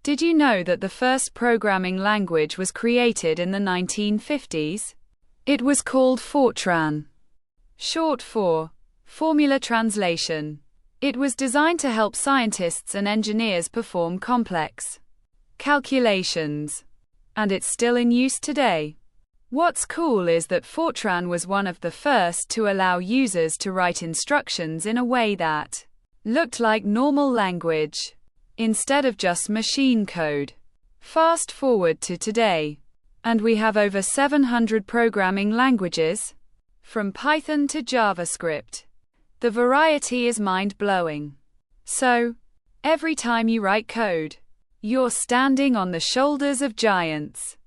Did you know that the first programming language was created in the 1950s? It was called Fortran, short for Formula Translation. It was designed to help scientists and engineers perform complex calculations, and it's still in use today. What's cool is that Fortran was one of the first to allow users to write instructions in a way that looked like normal language, instead of just machine code. Fast forward to today, and we have over 700 programming languages, from Python to JavaScript. The variety is mind-blowing. So, every time you write code, you're standing on the shoulders of giants.